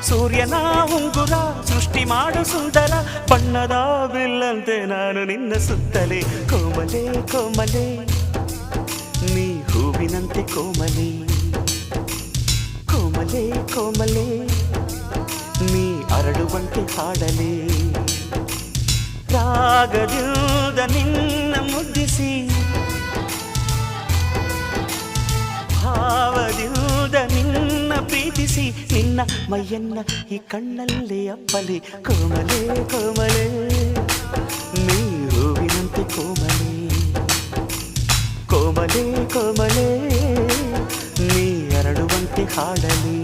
ಸೂರ್ಯನ ಉಂಗುರ ಸೃಷ್ಟಿ ಮಾಡು ಸುಂದರ ಬಣ್ಣದ ಬಿಲ್ಲಂತೆ ನಾನು ನಿನ್ನ ಸುತ್ತಲೇ ಕೋಮಲೆ ಕೋಮಲೆ ನೀ ಹೂವಿನಂತೆ ಕೋಮಲೆ ಕೋಮಲೆ ಕೋಮಲೆ ನೀ ಅರಳುವಂತೆ ಹಾಡಲೇ ರಾಗದಿಂದ ನಿನ್ನ ಮುದ್ದಿಸಿ ಭಾವದಿಂದ ನಿನ್ನ ಪ್ರೀತಿಸಿ ನಿನ್ನ ಮೈಯನ್ನ ಈ ಕಣ್ಣಲ್ಲಿ ಅಪ್ಪಲಿ ಕೋಮಲೆ ಕೋಮಲೆ ನೀ ಹೂವಿನಂತೆ ಕೋಮಲೆ ಕೋಮಲೆ ಕೋಮಲೆ ನೀ ಅರಳುವಂತೆ ಹಾಡಲಿ